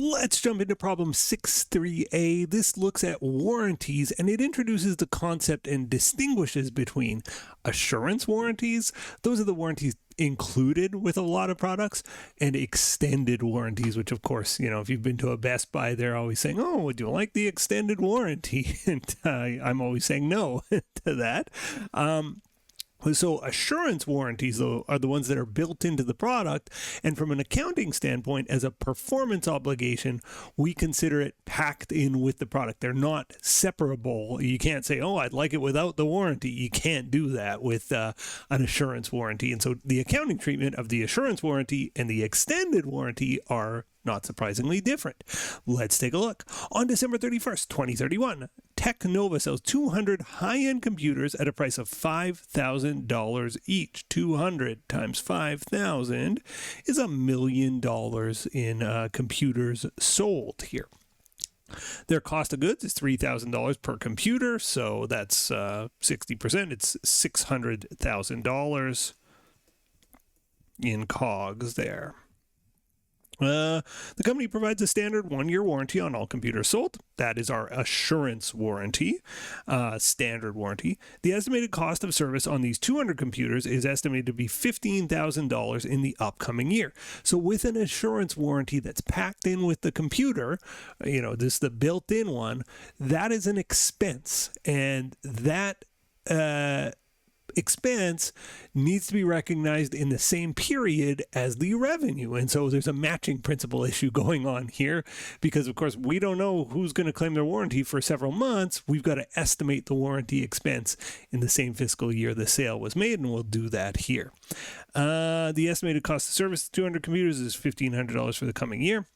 Let's jump into problem 6.3a. This looks at warranties, and it introduces the concept and distinguishes between assurance warranties. Those are the warranties included with a lot of products, and extended warranties, which of course, if you've been to a Best Buy, they're always saying, oh, would you like the extended warranty? And I'm always saying no to that. So assurance warranties, though, are the ones that are built into the product. And from an accounting standpoint, as a performance obligation, we consider it packed in with the product. They're not separable. You can't say, oh, I'd like it without the warranty. You can't do that with an assurance warranty. And so the accounting treatment of the assurance warranty and the extended warranty are not surprisingly different. Let's take a look. On December 31st, 2031, TechNova sells 200 high-end computers at a price of $5,000 each. 200 times 5,000 is $1 million in computers sold here. Their cost of goods is $3,000 per computer, so that's 60%. It's $600,000 in COGS there. The company provides a standard 1-year warranty on all computers sold. That is our assurance warranty, standard warranty. The estimated cost of service on these 200 computers is estimated to be $15,000 in the upcoming year. So with an assurance warranty that's packed in with the computer, this is the built-in one, that is an expense. And that expense needs to be recognized in the same period as the revenue. And so there's a matching principle issue going on here because, of course, we don't know who's going to claim their warranty for several months. We've got to estimate the warranty expense in the same fiscal year the sale was made, and we'll do that here. The estimated cost of service of 200 computers is $1,500 for the coming year.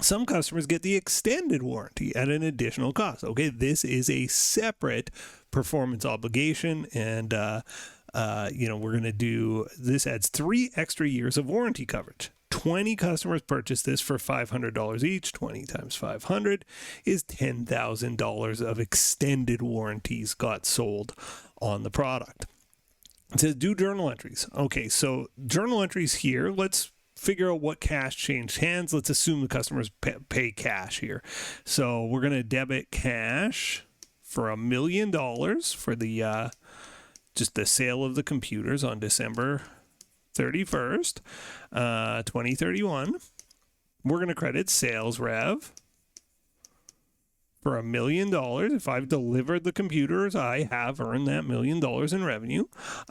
Some customers get the extended warranty at an additional cost. Okay, this is a separate performance obligation, and we're going to do this. Adds 3 extra years of warranty coverage. 20 customers purchased this for $500 each. 20 times 500 is $10,000 of extended warranties got sold on the product. It says do journal entries. Okay, so journal entries here. Let's figure out what cash changed hands. Let's assume the customers pay cash here. So we're going to debit cash for $1 million for the just the sale of the computers on December 31st, 2031. We're going to credit sales rev for $1 million. If I've delivered the computers, I have earned that $1 million in revenue.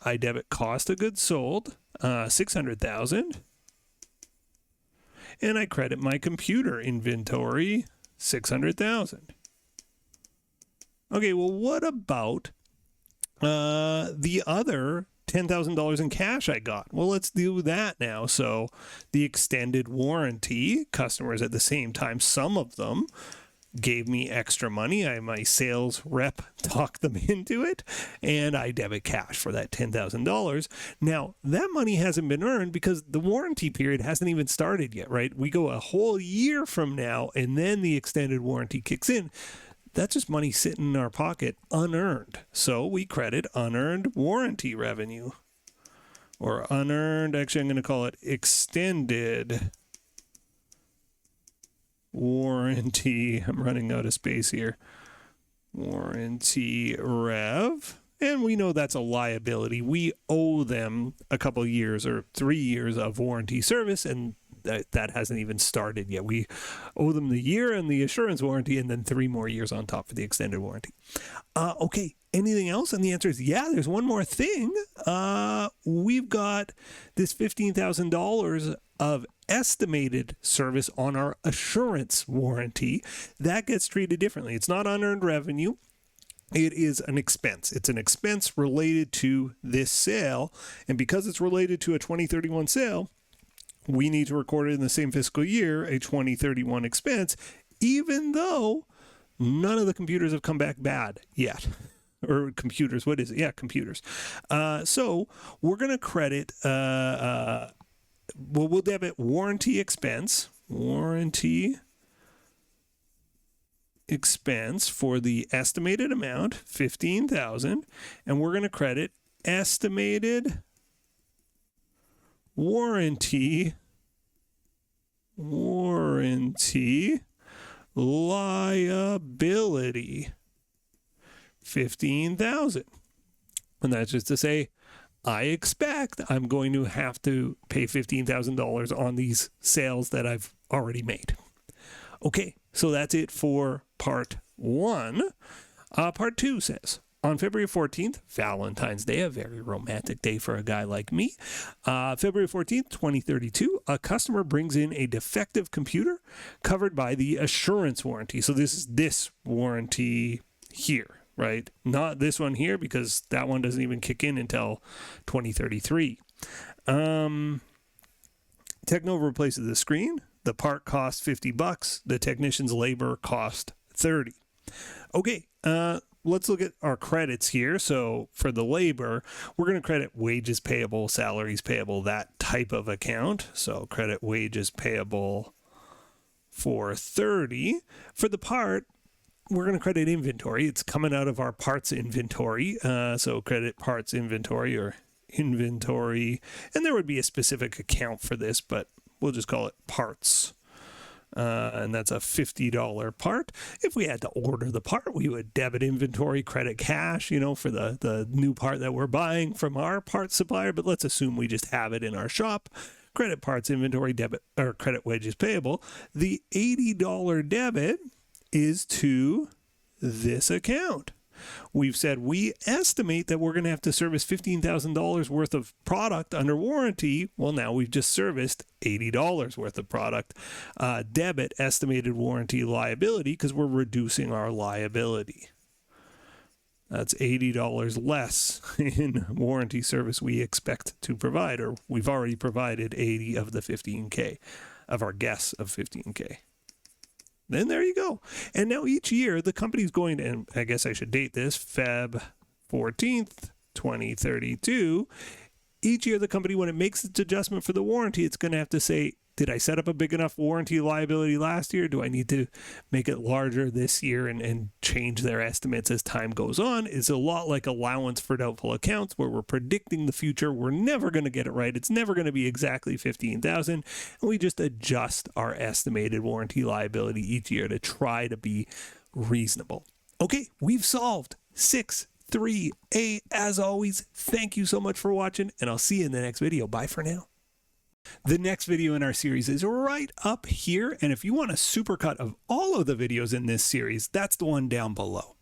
I debit cost of goods sold, $600,000. And I credit my computer inventory, $600,000. Okay, well, what about the other $10,000 in cash I got? Well, let's do that now. So the extended warranty, customers at the same time, some of them gave me extra money. My sales rep talked them into it, and I debit cash for that $10,000. Now, that money hasn't been earned because the warranty period hasn't even started yet, right? We go a whole year from now, and then the extended warranty kicks in. That's just money sitting in our pocket unearned. So we credit unearned warranty revenue, or unearned, actually I'm going to call it extended warranty. I'm running out of space here. Warranty rev. And we know that's a liability. We owe them a couple of years or 3 years of warranty service, and that hasn't even started yet. We owe them the year and the assurance warranty, and then 3 more years on top for the extended warranty. Okay, anything else? And the answer is yeah, there's one more thing. We've got this $15,000 of estimated service on our assurance warranty. That gets treated differently. It's not unearned revenue. It is an expense. It's an expense related to this sale. And because it's related to a 2031 sale, we need to record it in the same fiscal year, a 2031 expense, even though none of the computers have come back bad yet. Or computers, what is it? Yeah, computers. So we're going to credit, we'll debit warranty expense for the estimated amount, $15,000, and we're going to credit estimated warranty warranty liability, $15,000. And that's just to say, I expect I'm going to have to pay $15,000 on these sales that I've already made. Okay, so that's it for part 1. Part 2 says, on February 14th, Valentine's Day, a very romantic day for a guy like me, February 14th, 2032, a customer brings in a defective computer covered by the assurance warranty. So this is this warranty here, right? Not this one here, because that one doesn't even kick in until 2033. TechNova replaces the screen. The part costs $50. The technician's labor cost $30. Okay, let's look at our credits here. So for the labor, we're going to credit wages payable, salaries payable, that type of account. So credit wages payable for $30. For the part, we're going to credit inventory. It's coming out of our parts inventory. So credit parts inventory or inventory. And there would be a specific account for this, but we'll just call it parts. And that's a $50 part. If we had to order the part, we would debit inventory, credit cash, for the new part that we're buying from our parts supplier. But let's assume we just have it in our shop. Credit parts inventory, debit or credit wages payable. The $80 debit is to this account. We've said we estimate that we're going to have to service $15,000 worth of product under warranty. Well, now we've just serviced $80 worth of product. Debit estimated warranty liability because we're reducing our liability. That's $80 less in warranty service we expect to provide, or we've already provided 80 of the 15K, of our guess of 15K. Then there you go. And now each year, the company's going to, and I guess I should date this, Feb 14th, 2032. Each year, the company, when it makes its adjustment for the warranty, it's going to have to say, did I set up a big enough warranty liability last year? Do I need to make it larger this year and change their estimates as time goes on? It's a lot like allowance for doubtful accounts, where we're predicting the future. We're never going to get it right. It's never going to be exactly $15,000. And we just adjust our estimated warranty liability each year to try to be reasonable. Okay, we've solved 6-3A. As always, thank you so much for watching, and I'll see you in the next video. Bye for now. The next video in our series is right up here, and if you want a supercut of all of the videos in this series, that's the one down below.